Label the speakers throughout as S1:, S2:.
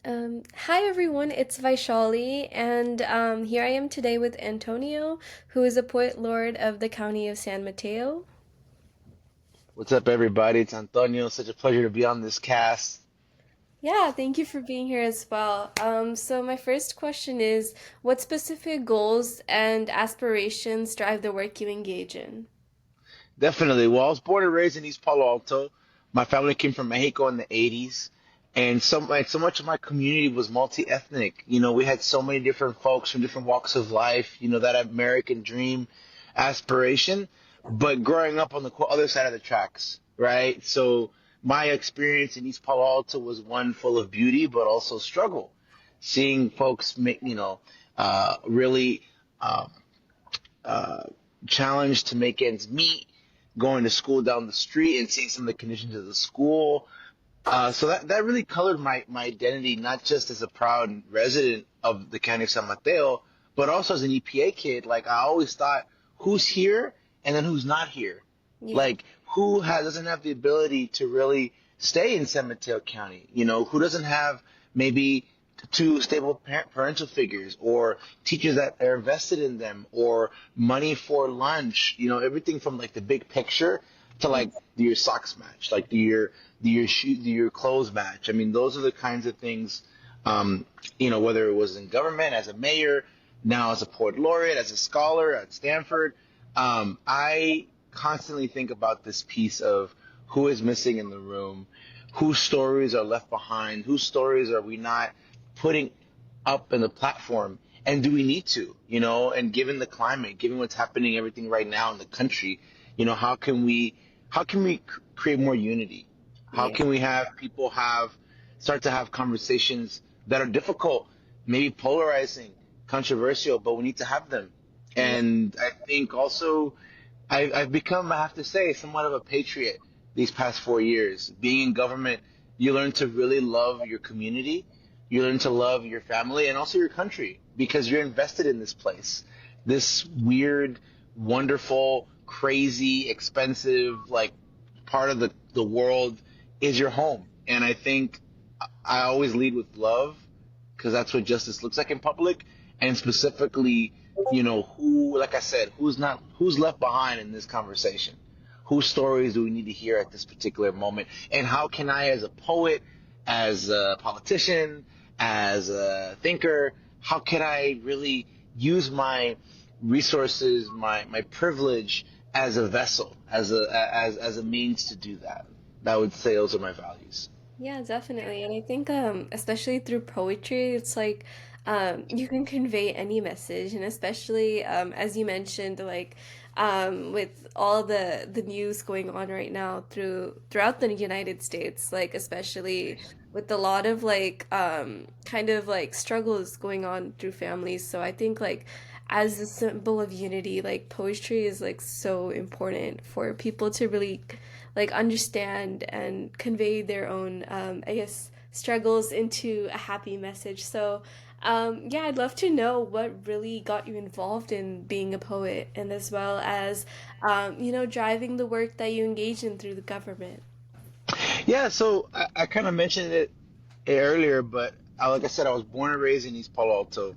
S1: Hi everyone, it's Vaishali, and here I am today with Antonio, who is a poet laureate of the county of San Mateo.
S2: What's up, everybody? It's Antonio. Such a pleasure to be on this cast.
S1: Yeah, thank you for being here as well. So my first question is, what specific goals and aspirations drive the work you engage in?
S2: Definitely. Well, I was born and raised in East Palo Alto. My family came from Mexico in the 80s, and so much of my community was multi-ethnic. We had so many different folks from different walks of life. That American dream aspiration, but growing up on the other side of the tracks, right? So my experience in East Palo Alto was one full of beauty, but also struggle. Seeing folks make, really. Um, uh, challenged to make ends meet, going to school down the street and seeing some of the conditions of the school. So that really colored my identity, not just as a proud resident of the county of San Mateo, but also as an EPA kid. Like I always thought, who's here and then who's not here?
S1: Yeah.
S2: Like doesn't have the ability to really stay in San Mateo County? Who doesn't have maybe two stable parental figures or teachers that are invested in them or money for lunch? Everything from like the big picture to like do your socks match, like do your clothes match. I mean, those are the kinds of things. Whether it was in government as a mayor, now as a poet laureate, as a scholar at Stanford, I constantly think about this piece of who is missing in the room, whose stories are left behind, whose stories are we not putting up in the platform, and do we need to? And given the climate, given what's happening, everything right now in the country, how can we create more unity? How
S1: Yeah.
S2: can we have people start to have conversations that are difficult, maybe polarizing, controversial, but we need to have them.
S1: Yeah.
S2: And I think also I've become, I have to say, somewhat of a patriot these past 4 years. Being in government, you learn to really love your community, you learn to love your family, and also your country because you're invested in this place. This weird, wonderful, crazy, expensive, like part of the world is your home. And I think I always lead with love because that's what justice looks like in public, and specifically, like I said, who's left behind in this conversation? Whose stories do we need to hear at this particular moment? And how can I, as a poet, as a politician, as a thinker, how can I really use my resources, my privilege as a vessel, as a means to do that? I would say those are my values.
S1: Yeah, definitely. And I think especially through poetry, it's like you can convey any message, and especially as you mentioned, like with all the news going on right now throughout the United States, like especially with a lot of like kind of like struggles going on through families. So I think like as a symbol of unity, like poetry is like so important for people to really like understand and convey their own I guess struggles into a happy message. So yeah, I'd love to know what really got you involved in being a poet, and as well as driving the work that you engage in through the government.
S2: Yeah, so I kind of mentioned it earlier, but like I said, I was born and raised in East Palo Alto.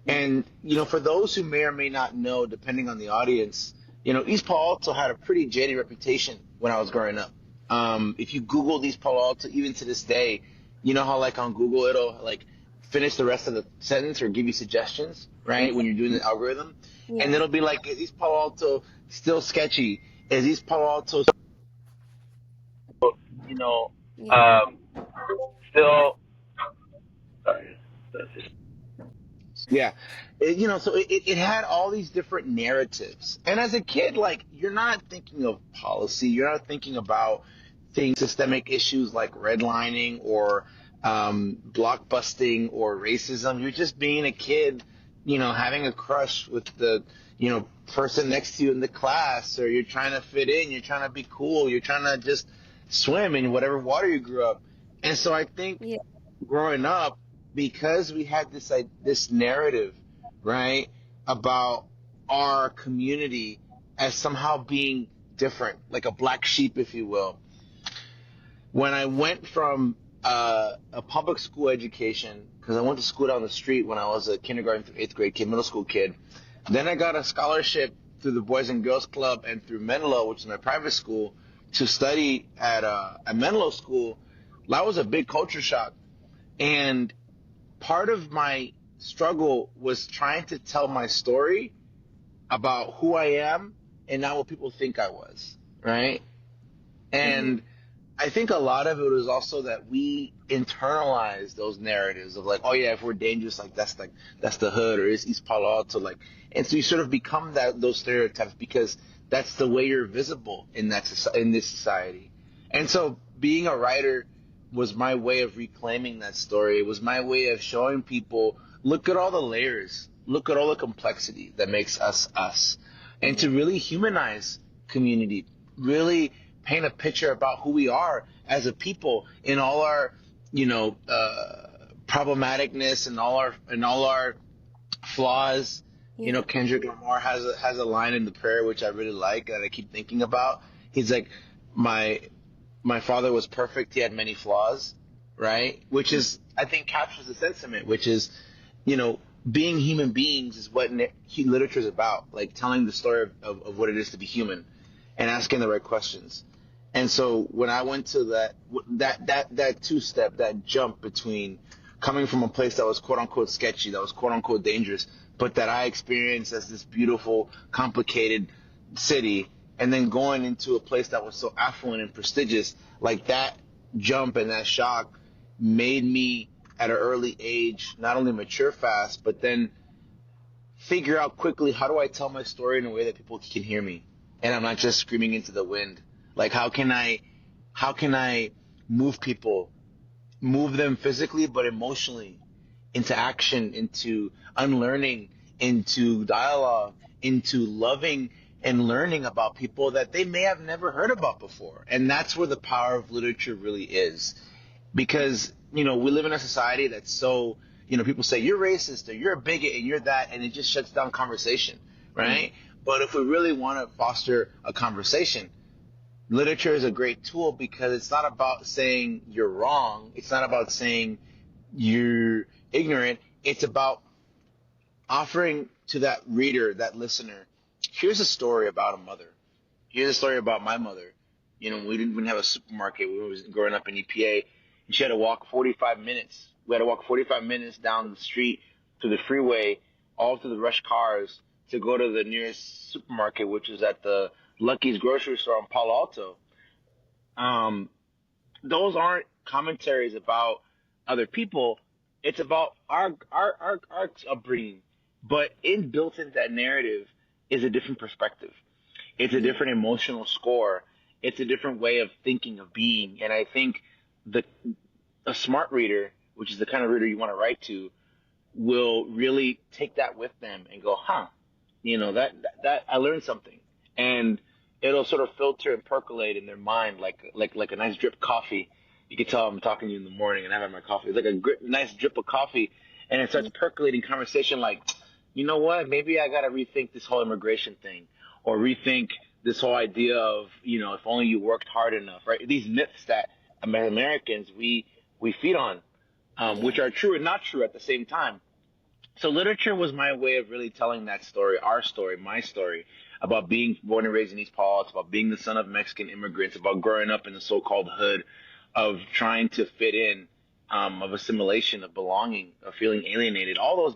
S2: And, for those who may or may not know, depending on the audience, East Palo Alto had a pretty jaded reputation when I was growing up. If you Google East Palo Alto, even to this day, you know how, like, on Google, it'll, like, finish the rest of the sentence or give you suggestions, right, when you're doing the algorithm. And
S1: Yeah.
S2: it'll be like, is East Palo Alto still sketchy? Is East Palo Alto, you know,
S1: Yeah.
S2: um, still. Sorry. Yeah. So it had all these different narratives. And as a kid, like, you're not thinking of policy, you're not thinking about things, systemic issues like redlining or blockbusting or racism. You're just being a kid, having a crush with the, person next to you in the class, or you're trying to fit in, you're trying to be cool, you're trying to just swim in whatever water you grew up. And so I think
S1: Yeah.
S2: growing up, because we had this narrative, right, about our community as somehow being different, like a black sheep, if you will. When I went from a public school education because I went to school down the street when I was a kindergarten through eighth grade kid, middle school kid. Then I got a scholarship through the Boys and Girls Club and through Menlo, which is my private school, to study at Menlo School. That was a big culture shock, and part of my struggle was trying to tell my story about who I am and not what people think I was, right?
S1: Hmm.
S2: And I think a lot of it was also that we internalize those narratives of like, oh yeah, if we're dangerous, that's the hood or it's East Palo Alto, like, and so you sort of become that those stereotypes because that's the way you're visible in in this society. And so being a writer was my way of reclaiming that story. It was my way of showing people, look at all the layers, look at all the complexity that makes us us, and to
S1: Hmm.
S2: really humanize community, really paint a picture about who we are as a people in all our, you know, problematicness and all our flaws. You know,
S1: Yeah.
S2: Kendrick Lamar has a line in the prayer which I really like that I keep thinking about. He's like, my my father was perfect. He had many flaws, right? Which is, I think, captures the sentiment, which is, you know, being human beings is what literature is about, like telling the story of what it is to be human and asking the right questions. And so when I went to that two step, that jump between coming from a place that was quote unquote sketchy, that was quote unquote dangerous, but that I experienced as this beautiful, complicated city, and then going into a place that was so affluent and prestigious, like that jump and that shock made me at an early age not only mature fast, but then figure out quickly how do I tell my story in a way that people can hear me, and I'm not just screaming into the wind. Like how can I move people, move them physically but emotionally into action, into unlearning, into dialogue, into loving and learning about people that they may have never heard about before. And that's where the power of literature really is, because we live in a society that's so, people say you're racist or you're a bigot and you're that, and it just shuts down conversation,
S1: Hmm.
S2: right? But if we really want to foster a conversation, literature is a great tool because it's not about saying you're wrong, it's not about saying you're ignorant, it's about offering to that reader, that listener, here's a story about a mother. Here's a story about my mother. We didn't have a supermarket when we was growing up in EPA, and she had to walk 45 minutes. We had to walk 45 minutes down the street to the freeway, all through the rush cars, to go to the nearest supermarket, which is at the Lucky's grocery store in Palo Alto. Um, those aren't commentaries about other people. It's about our upbringing. But built into that narrative is a different perspective. It's a
S1: Yeah.
S2: different emotional score. It's a different way of thinking, of being. And I think the a smart reader, which is the kind of reader you want to write to, will really take that with them and go, huh, that I learned something, and it'll sort of filter and percolate in their mind like a nice drip coffee. You can tell I'm talking to you in the morning and having my coffee. It's like nice drip of coffee, and it starts percolating conversation. Like, you know what? Maybe I got to rethink this whole immigration thing, or rethink this whole idea of if only you worked hard enough. Right? These myths that Americans we feed on, which
S1: Yeah.
S2: are true and not true at the same time. So literature was my way of really telling that story, our story, my story, about being born and raised in East Paul. It's about being the son of Mexican immigrants, about growing up in the so-called hood, of trying to fit in, of assimilation, of belonging, of feeling alienated. All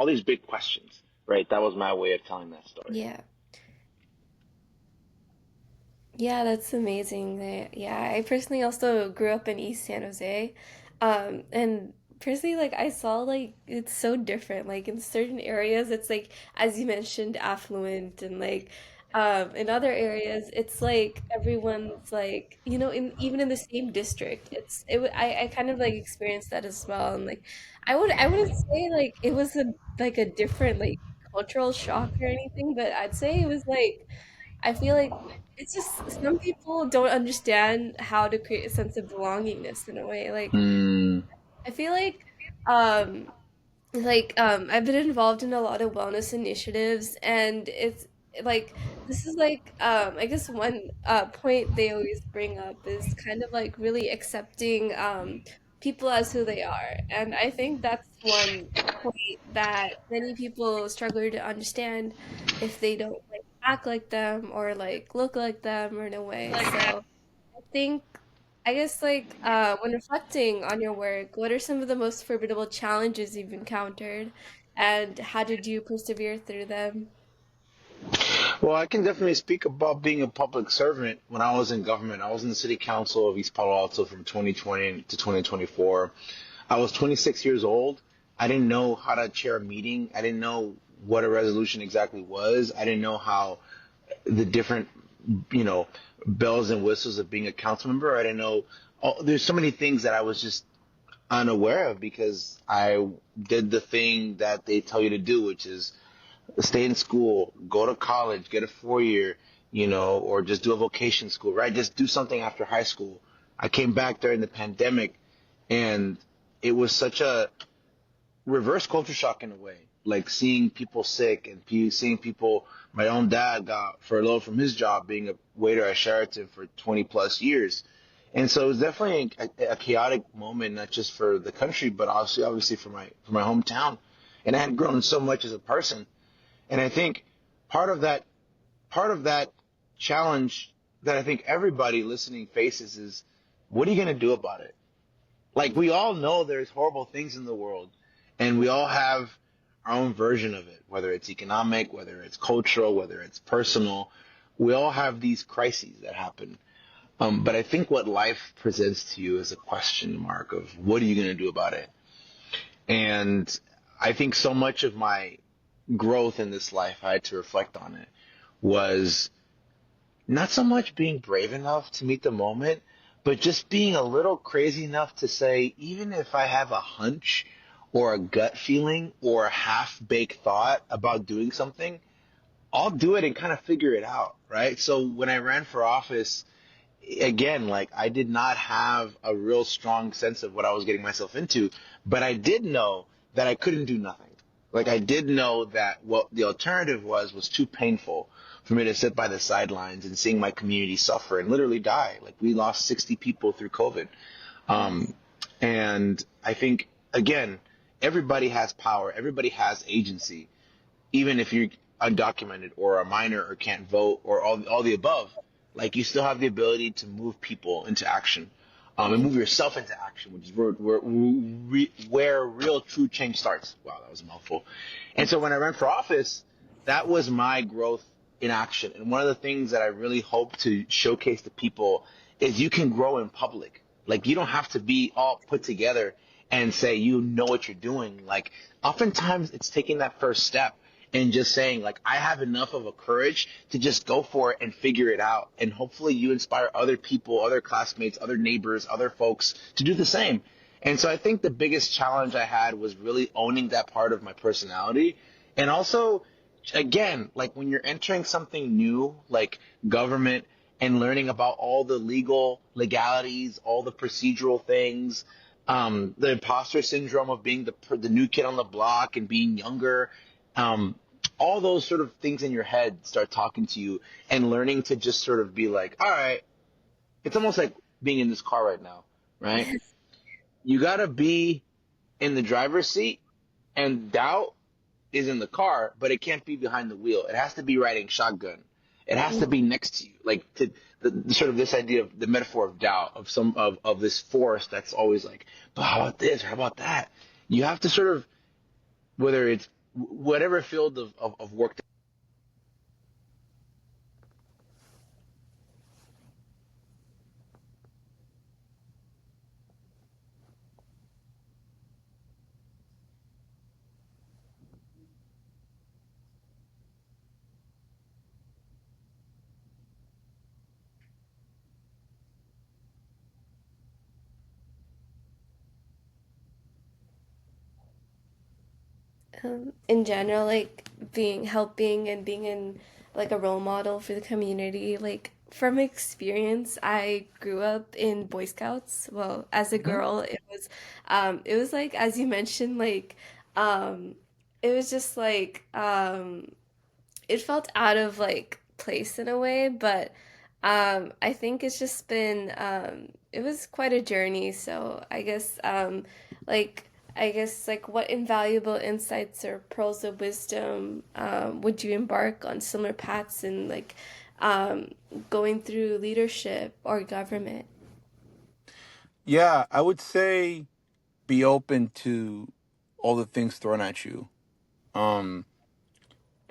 S2: these big questions, right? That was my way of telling that story.
S1: Yeah. Yeah, that's amazing. Yeah, I personally also grew up in East San Jose. And personally, like, I saw, like, it's so different. Like, in certain areas, it's like, as you mentioned, affluent, and like, in other areas, it's like everyone's like, even in the same district, I kind of like experienced that as well. And like, I wouldn't say like it was a different like cultural shock or anything, but I'd say it was like, I feel like it's just some people don't understand how to create a sense of belongingness in a way. Like,
S2: Hmm.
S1: I feel um I've been involved in a lot of wellness initiatives, and like this is like I guess one point they always bring up is kind of like really accepting people as who they are. And I think that's one point that many people struggle to understand if they don't like act like them or like look like them or in a way. So I think I guess like when reflecting on your work, what are some of the most formidable challenges you've encountered and how did you persevere through them?
S2: Well, I can definitely speak about being a public servant when I was in government. I was in the city council of East Palo Alto from 2020 to 2024. I was 26 years old. I didn't know how to chair a meeting. I didn't know what a resolution exactly was. I didn't know how the different, you know, bells and whistles of being a council member. I didn't know. There's so many things that I was just unaware of because I did the thing that they tell you to do, which is stay in school, go to college, get a 4 year, or just do a vocation school, right? Just do something after high school. I came back during the pandemic and it was such a reverse culture shock in a way. Like seeing people sick and seeing people. My own dad got furloughed from his job being a waiter at Sheraton for 20 plus years. And so it was definitely a chaotic moment, not just for the country, but also obviously for my hometown. And I had grown so much as a person. And I think part of that part of that challenge that I think everybody listening faces is what are you going to do about it? Like we all know there's horrible things in the world and we all have our own version of it, whether it's economic, whether it's cultural, whether it's personal. We all have these crises that happen. But I think what life presents to you is a question mark of what are you going to do about it? And I think so much of my growth in this life, I had to reflect on it, was not so much being brave enough to meet the moment, but just being a little crazy enough to say, even if I have a hunch or a gut feeling or a half baked thought about doing something, I'll do it and kind of figure it out, right? So when I ran for office, again, like I did not have a real strong sense of what I was getting myself into, but I did know that I couldn't do nothing. Like I did know that what the alternative was too painful for me to sit by the sidelines and seeing my community suffer and literally die. Like we lost 60 people through COVID.
S1: Yes.
S2: Um, and I think again, everybody has power, everybody has agency, even if you're undocumented or a minor or can't vote or all the above, like you still have the ability to move people into action, and
S1: Yeah.
S2: move yourself into action, which is where real true change starts. Wow, that was a mouthful. And so when I ran for office, that was my growth in action. And one of the things that I really hope to showcase to people is you can grow in public. Like you don't have to be all put together and say you know what you're doing. Like oftentimes it's taking that first step and just saying like I have enough of a courage to just go for it and figure it out, and hopefully you inspire other people, other classmates, other neighbors, other folks to do the same. And so I think the biggest challenge I had was really owning that part of my personality, and also again, like when you're entering something new like government and learning about all the legalities, all the procedural things, the imposter syndrome of being the new kid on the block and being younger, um, all those sort of things in your head start talking to you and learning to just sort of be like, all right, it's almost like being in this car right now, right?
S1: Yes.
S2: You got to be in the driver's seat and doubt is in the car, but it can't be behind the wheel. It has to be riding shotgun. It has to be next to you. Like the sort of this idea of the metaphor of doubt of of this force that's always like, but how about this or how about that? You have to sort of, whether it's whatever field of work.
S1: In general, like being helping and being in like a role model for the community, like from experience, I grew up in Boy Scouts. Well, as a girl, it was like as you mentioned, like um it was just like it felt out of like place in a way, but I think it's just been it was quite a journey. So like I guess like what invaluable insights or pearls of wisdom would you embark on similar paths in like um, going through leadership or government?
S2: Yeah, I would say be open to all the things thrown at you. Um,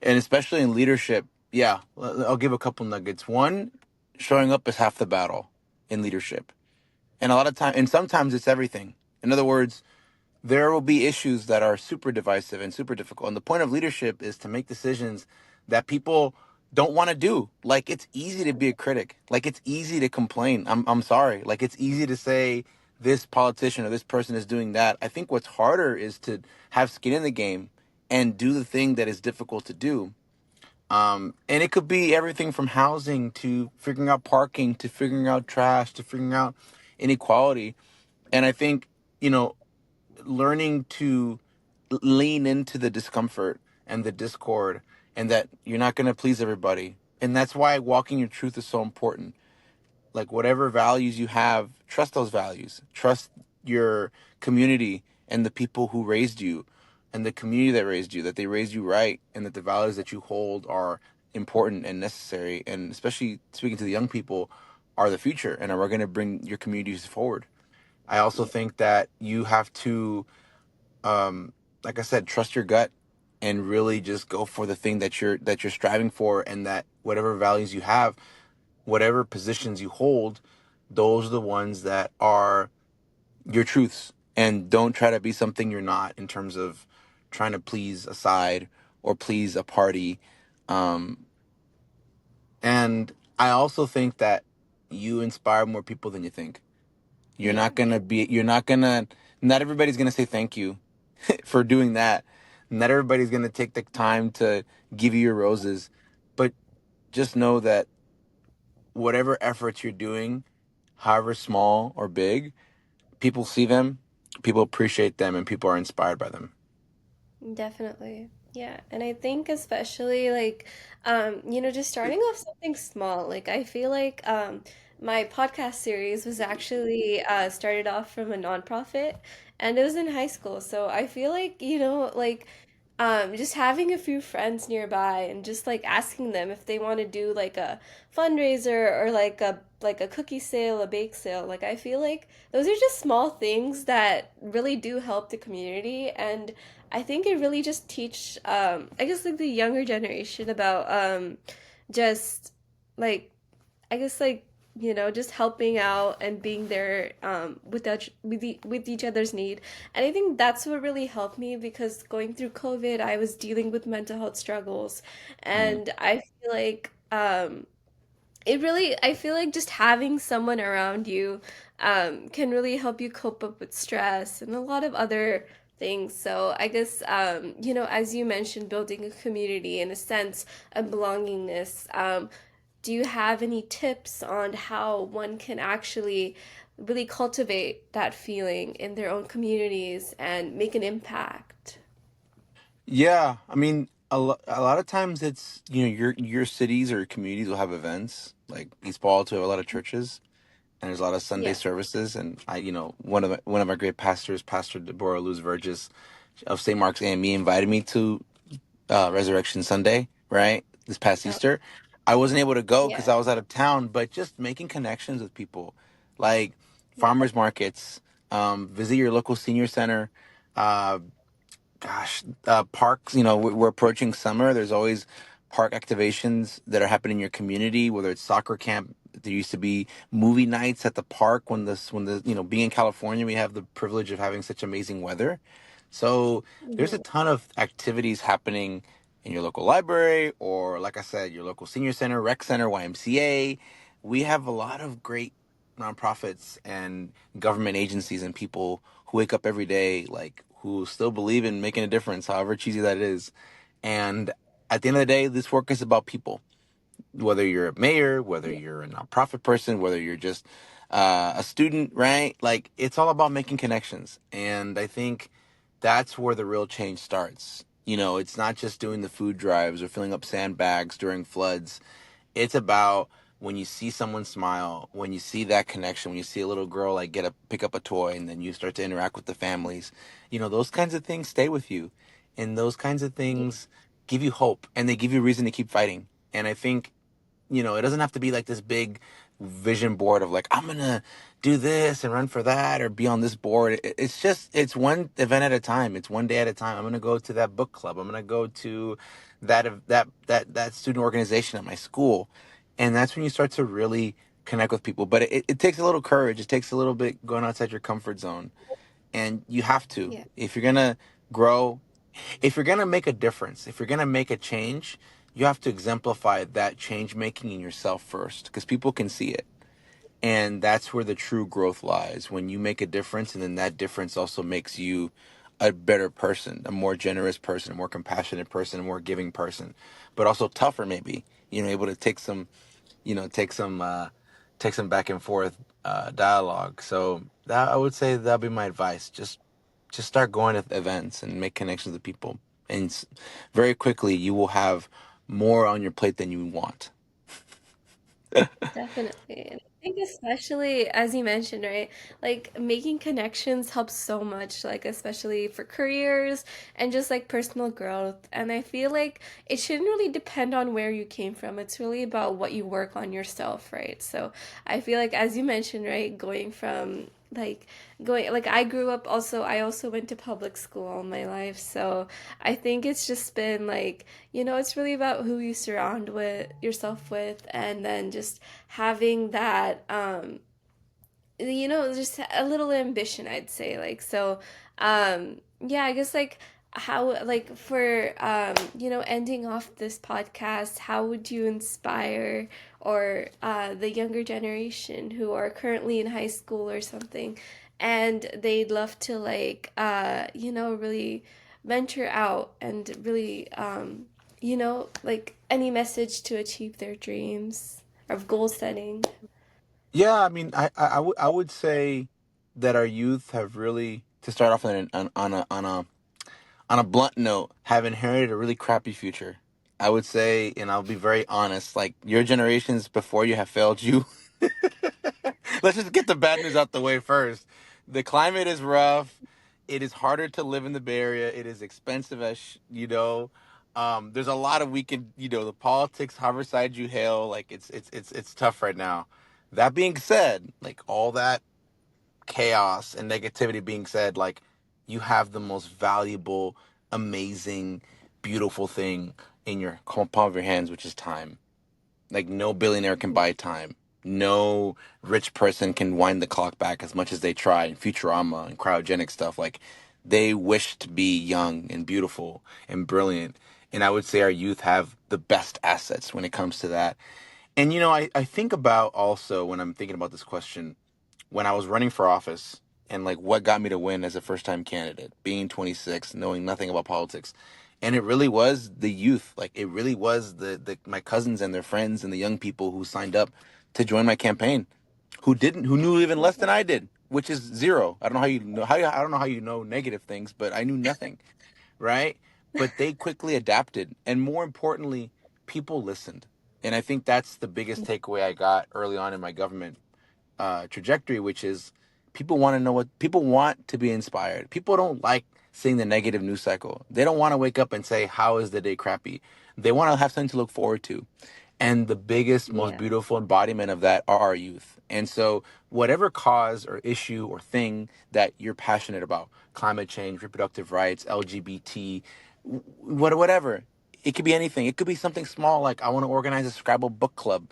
S2: and especially in leadership, yeah, I'll give a couple nuggets. One, showing up is half the battle in leadership. And a lot of time, and sometimes it's everything. In other words, there will be issues that are super divisive and super difficult. And the point of leadership is to make decisions that people don't want to do. Like it's easy to be a critic. Like it's easy to complain. I'm sorry. Like it's easy to say this politician or this person is doing that. I think what's harder is to have skin in the game and do the thing that is difficult to do. And it could be everything from housing to figuring out parking to figuring out trash to figuring out inequality. And I think, you know, learning to lean into the discomfort and the discord and that you're not going to please everybody. And that's why walking your truth is so important. Like whatever values you have, trust those values. Trust your community and the people who raised you and the community that raised you, that they raised you right and that the values that you hold are important and necessary. And especially speaking to the young people, are the future and are going to bring your communities forward. I also
S1: Yeah,
S2: think that you have to, um, like I said, trust your gut and really just go for the thing that you're striving for, and that whatever values you have, whatever positions you hold, those are the ones that are your truths. And don't try to be something you're not in terms of trying to please a side or please a party. Um, and I also think that you inspire more people than you think.
S1: yeah,
S2: Not everybody's gonna say thank you for doing that. Not everybody's gonna take the time to give you your roses, but just know that whatever efforts you're doing, however small or big, people see them, people appreciate them, and people are inspired by them.
S1: definitely. Yeah, and I think especially like just starting off something small. Like I feel like my podcast series was actually started off from a nonprofit and it was in high school. So I feel like, like just having a few friends nearby and just like asking them if they want to do like a fundraiser or like a cookie sale, a bake sale. Like I feel like those are just small things that really do help the community, and I think it really just teach I guess like the younger generation about just like I guess like just helping out and being there with each other's need. And I think that's what really helped me because going through COVID, I was dealing with mental health struggles,
S2: Mm.
S1: and I feel like it really I feel like just having someone around you can really help you cope up with stress and a lot of other things. So I guess as you mentioned, building a community in a sense of belongingness. Do you have any tips on how one can actually really cultivate that feeling in their own communities and make an impact?
S2: Yeah, I mean, a lot of times it's, your cities or communities will have events like East Ball to have a lot of churches, and there's a lot of Sunday
S1: Yeah.
S2: services. And one of my great pastors, Pastor Deborah Luz Verges of St. Mark's AME, invited me to Resurrection Sunday, right? This past
S1: Oh,
S2: Easter. I wasn't able to go because
S1: yeah.
S2: I was out of town, but just making connections with people, like
S1: Yeah.
S2: farmers markets, visit your local senior center, uh, parks. We're approaching summer. There's always park activations that are happening in your community, whether it's soccer camp. There used to be movie nights at the park being in California, we have the privilege of having such amazing weather. So there's a
S1: Mhm.
S2: ton of activities happening in your local library, or like I said, your local senior center, rec center, YMCA. We have a lot of great nonprofits and government agencies and people who wake up every day, like who still believe in making a difference, however cheesy that is. And at the end of the day, this work is about people. Whether you're a mayor, whether
S1: Yeah.
S2: you're a nonprofit person, whether you're just a student, right? Like it's all about making connections. And I think that's where the real change starts. It's not just doing the food drives or filling up sandbags during floods. It's about when you see someone smile, when you see that connection, when you see a little girl like pick up a toy and then you start to interact with the families. Those kinds of things stay with you. And those kinds of
S1: Yeah,
S2: things give you hope and they give you a reason to keep fighting. And I think it doesn't have to be like this big vision board of like, I'm gonna do this and run for that or be on this board. It's one event at a time. It's one day at a time. I'm gonna go to that book club. I'm gonna go to that student organization at my school. And that's when you start to really connect with people. But it takes a little courage. It takes a little bit going outside your comfort zone. And you have to.
S1: yeah,
S2: If you're gonna grow, if you're going to make a difference, if you're going to make a change, you have to exemplify that change making in yourself first because people can see it. And that's where the true growth lies when you make a difference, and then that difference also makes you a better person, a more generous person, a more compassionate person, a more giving person, but also tougher, maybe, able to take some take some back and forth dialogue. So that I would say that'd be my advice. Just start going to events and make connections with people, and very quickly you will have more on your plate than you want.
S1: definitely. And I think especially as you mentioned, right? Like making connections helps so much, like especially for careers and just like personal growth. And I feel like it shouldn't really depend on where you came from. It's really about what you work on yourself, right? So I feel like as you mentioned, right, like going like I also went to public school all my life. So I think it's just been like, it's really about who you surround with yourself with, and then just having that just a little ambition, I'd say. Like, so yeah, I guess like how like for ending off this podcast, how would you inspire or the younger generation who are currently in high school or something, and they'd love to like really venture out and really like any message to achieve their dreams of goal setting?
S2: Yeah, I mean, I would say that our youth have really, to start off on a blunt note, have inherited a really crappy future. I would say, and I'll be very honest, like your generations before you have failed you. Let's just get the bad news out the way first. The climate is rough. It is harder to live in the Bay Area. It is expensive there's a lot of the politics, however side you hail, like it's tough right now. That being said, like all that chaos and negativity being said, like you have the most valuable, amazing, beautiful thing in your palm of your hands, which is time. Like no billionaire can buy time. No rich person can wind the clock back as much as they try in Futurama and cryogenic stuff. Like they wish to be young and beautiful and brilliant. And I would say our youth have the best assets when it comes to that. And I think about also when I'm thinking about this question, when I was running for office and like what got me to win as a first time candidate, being 26, knowing nothing about politics. And it really was the youth. Like it really was the my cousins and their friends and the young people who signed up to join my campaign, who knew even less than I did, which is zero. I don't know how you know I don't know how you know negative things, but I knew nothing, right? But they quickly adapted, and more importantly, people listened. And I think that's the biggest takeaway I got early on in my government trajectory, which is people want to know what people want to be inspired. People don't like seeing the negative news cycle. They don't want to wake up and say, "How is the day crappy?" They want to have something to look forward to. And the biggest, most
S1: Yeah.
S2: beautiful embodiment of that are our youth. And so, whatever cause or issue or thing that you're passionate about, climate change, reproductive rights, LGBT, whatever, it could be anything. It could be something small like I want to organize a Scrabble book club,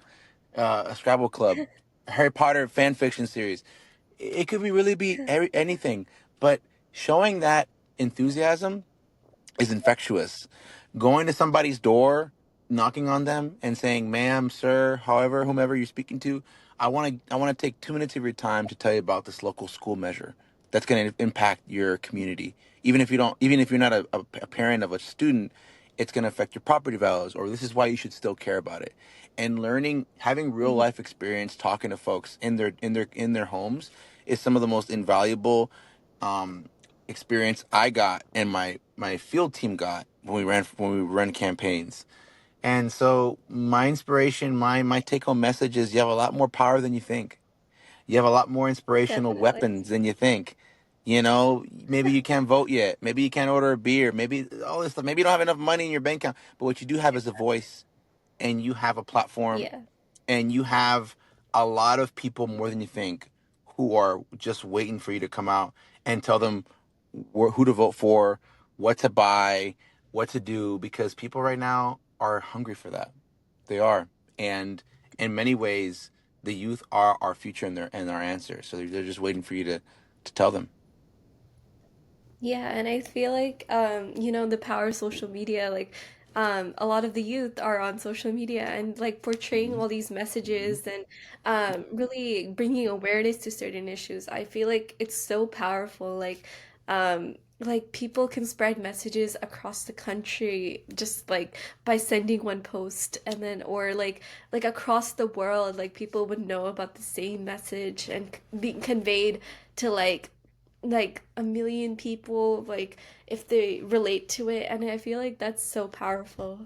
S2: a Scrabble club, Harry Potter fan fiction series. It could be really be anything, but showing that enthusiasm is infectious. Going to somebody's door, knocking on them, and saying, "Ma'am, sir, however, whomever you're speaking to, I want to take 2 minutes of your time to tell you about this local school measure that's going to impact your community. Even if you're not a parent of a student, it's going to affect your property values, or this is why you should still care about it." And learning, having real
S1: Mhm.
S2: life experience, talking to folks in their homes is some of the most invaluable um, experience I got in my field team got when we run campaigns. And so my inspiration, my take home message is you have a lot more power than you think. You have a lot more inspirational
S1: Definitely.
S2: weapons than you think. You know, maybe you can't vote yet. Maybe you can't order a beer. Maybe all this stuff. Maybe you don't have enough money in your bank account. But what you do have is a voice, and you have a platform,
S1: Yeah.
S2: and you have a lot of people more than you think who are just waiting for you to come out and tell them who to vote for, what to buy, what to do, because people right now are hungry for that. They are, and in many ways, the youth are our future and our answer. So they're just waiting for you to tell them.
S1: Yeah, and I feel like the power of social media, like a lot of the youth are on social media and like portraying
S2: Mhm.
S1: all these
S2: Mhm.
S1: messages and really bringing awareness to certain issues. I feel like it's so powerful. Like people can spread messages across the country just like by sending one post and then or like across the world like people would know about the same message and being conveyed to like a million people like if they relate to it, and I feel like that's so powerful.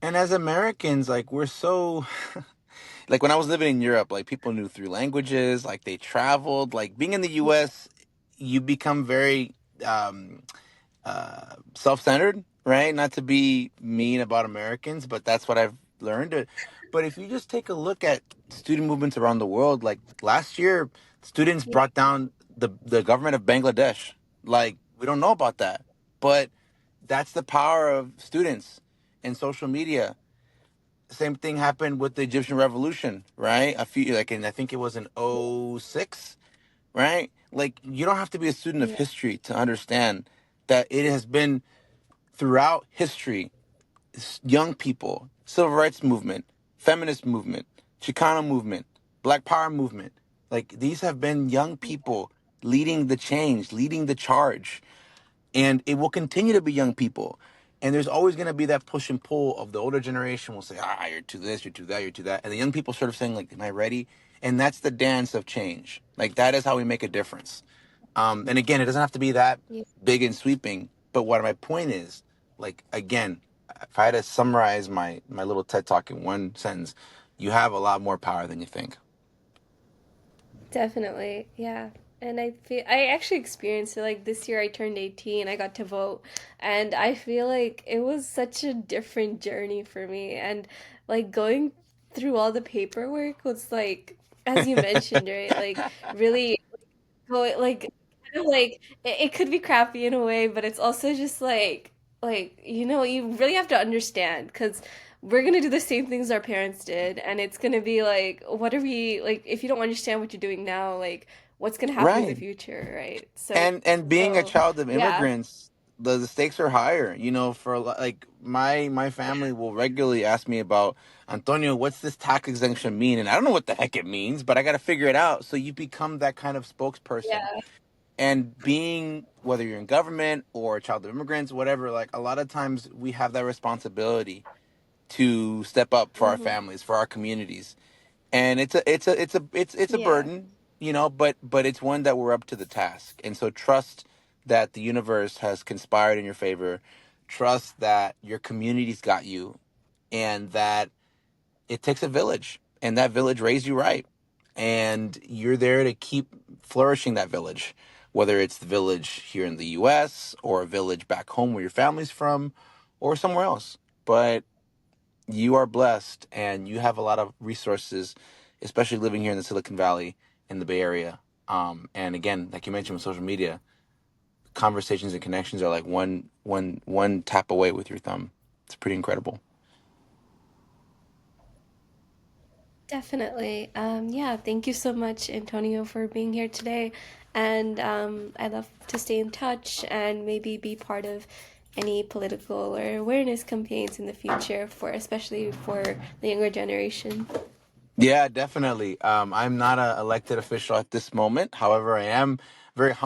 S2: And as Americans, like we're so like when I was living in Europe, like people knew three languages, like they traveled. Like being in the U.S., you become very self-centered, right? Not to be mean about Americans, but that's what I've learned. But if you just take a look at student movements around the world, like last year, students
S1: Yeah,
S2: brought down the government of Bangladesh. Like we don't know about that, but that's the power of students and social media. Same thing happened with the Egyptian Revolution, right? A few like in I think it was in '06, right? Like you don't have to be a student of
S1: yeah,
S2: history to understand that it has been throughout history, young people, civil rights movement, feminist movement, Chicano movement, Black Power movement, like these have been young people leading the change, leading the charge, and it will continue to be young people. And there's always going to be that push and pull of the older generation will say, ah, you're too this, you're too that, you're too that. And the young people sort of saying, like, am I ready? And that's the dance of change. Like, that is how we make a difference. And again, it doesn't have to be that
S1: yeah.
S2: big and sweeping. But what my point is, like, again, if I had to summarize my little TED talk in one sentence, you have a lot more power than you think.
S1: Definitely, yeah. And I feel I actually experienced it like this year I turned 18, I got to vote, and I feel like it was such a different journey for me. And like going through all the paperwork was like, as you mentioned, right? Like really go like kind of like it could be crappy in a way, but it's also just like you really have to understand because we're gonna do the same things our parents did, and it's gonna be like, what are we like if you don't understand what you're doing now, like what's gonna happen in the
S2: Right.
S1: future, right?
S2: And being a
S1: So
S2: child of
S1: yeah,
S2: immigrants, the stakes are higher. You know, for a like my family will regularly ask me about Antonio, what's this tax exemption mean? And I don't know what the heck it means, but I got to figure it out. So you become that kind of spokesperson.
S1: yeah,
S2: And being whether you're in government or a child of immigrants, whatever, like a lot of times we have that responsibility to step up for our
S1: hmm,
S2: families, for our communities, and it's a
S1: yeah,
S2: burden, you know, but it's one that we're up to the task. And so trust that the universe has conspired in your favor, trust that your community's got you, and that it takes a village, and that village raised you right, and you're there to keep flourishing that village, whether it's the village here in the US or a village back home where your family's from or somewhere else. But you are blessed and you have a lot of resources, especially living here in the Silicon Valley in the Bay Area. And again, like you mentioned with social media, conversations and connections are like one tap away with your thumb. It's pretty incredible.
S1: definitely. Yeah, thank you so much, Antonio, for being here today. And I'd love to stay in touch and maybe be part of any political or awareness campaigns in the future for especially for the younger generation.
S2: Yeah, definitely. I'm not a elected official at this moment. However, I am very humble